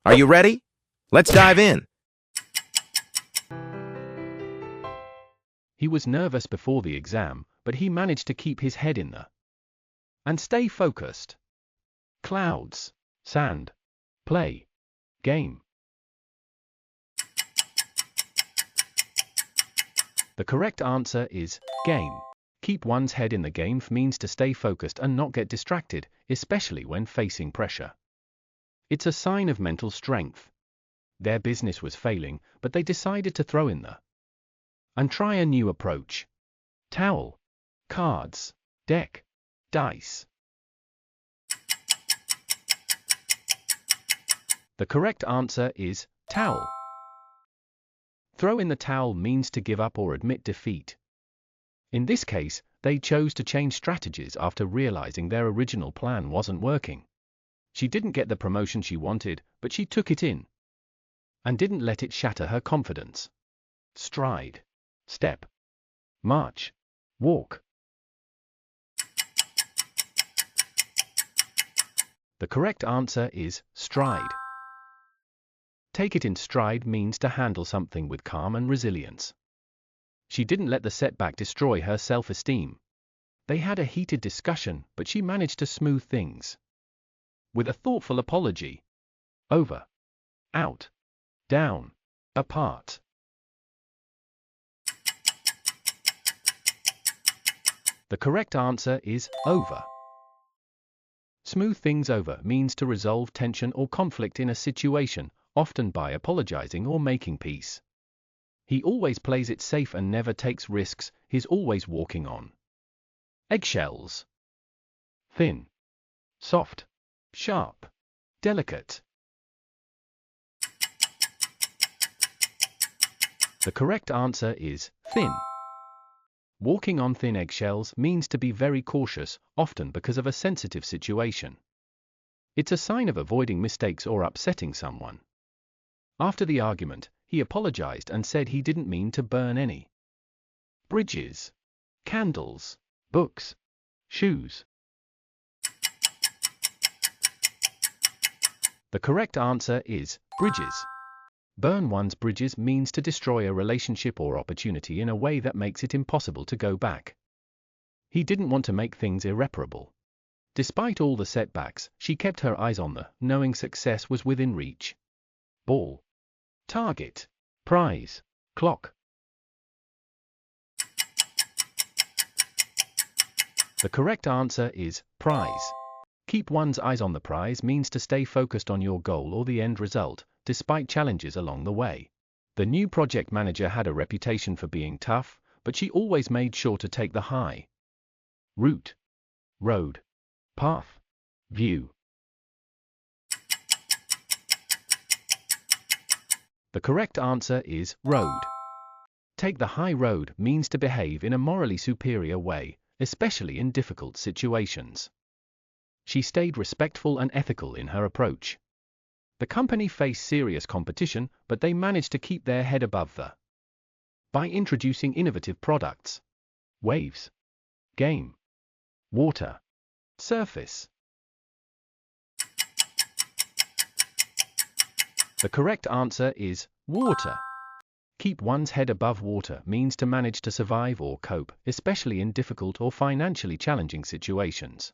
Are you ready? Let's dive in. He was nervous before the exam, but he managed to keep his head in the and stay focused. Clouds, sand, play, game. The correct answer is game. Keep one's head in the game means to stay focused and not get distracted, especially when facing pressure. It's a sign of mental strength. Their business was failing, but they decided to throw in the and try a new approach. Towel, cards, deck, dice. The correct answer is towel. Throw in the towel means to give up or admit defeat. In this case, they chose to change strategies after realizing their original plan wasn't working. She didn't get the promotion she wanted, but she took it in and didn't let it shatter her confidence. Stride, step, march, walk. The correct answer is stride. Take it in stride means to handle something with calm and resilience. She didn't let the setback destroy her self-esteem. They had a heated discussion, but she managed to smooth things with a thoughtful apology. Over, out, down, apart. The correct answer is over. Smooth things over means to resolve tension or conflict in a situation, often by apologizing or making peace. He always plays it safe and never takes risks. He's always walking on eggshells. Thin, soft, sharp, delicate. The correct answer is thin. Walking on thin eggshells means to be very cautious, often because of a sensitive situation. It's a sign of avoiding mistakes or upsetting someone. After the argument, he apologized and said he didn't mean to burn any bridges, candles, books, shoes. The correct answer is bridges. Burn one's bridges means to destroy a relationship or opportunity in a way that makes it impossible to go back. He didn't want to make things irreparable. Despite all the setbacks, she kept her eyes on the knowing success was within reach. Ball, target, prize, clock. The correct answer is prize. Keep one's eyes on the prize means to stay focused on your goal or the end result, despite challenges along the way. The new project manager had a reputation for being tough, but she always made sure to take the high route, road, path, view. The correct answer is road. Take the high road means to behave in a morally superior way, especially in difficult situations. She stayed respectful and ethical in her approach. The company faced serious competition, but they managed to keep their head above the by introducing innovative products. Waves, game, water, surface. The correct answer is water. Keep one's head above water means to manage to survive or cope, especially in difficult or financially challenging situations.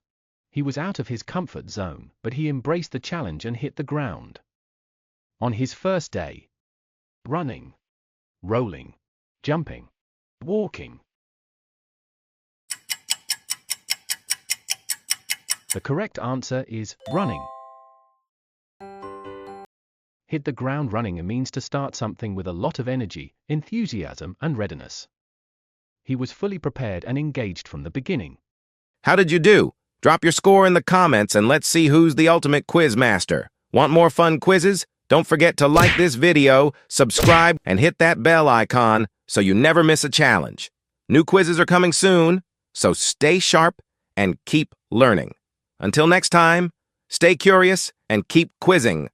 He was out of his comfort zone, but he embraced the challenge and hit the ground. On his first day, running, rolling, jumping, walking. The correct answer is running. Hit the ground running means to start something with a lot of energy, enthusiasm, and readiness. He was fully prepared and engaged from the beginning. How did you do? Drop your score in the comments and let's see who's the ultimate quiz master. Want more fun quizzes? Don't forget to like this video, subscribe, and hit that bell icon so you never miss a challenge. New quizzes are coming soon, so stay sharp and keep learning. Until next time, stay curious and keep quizzing.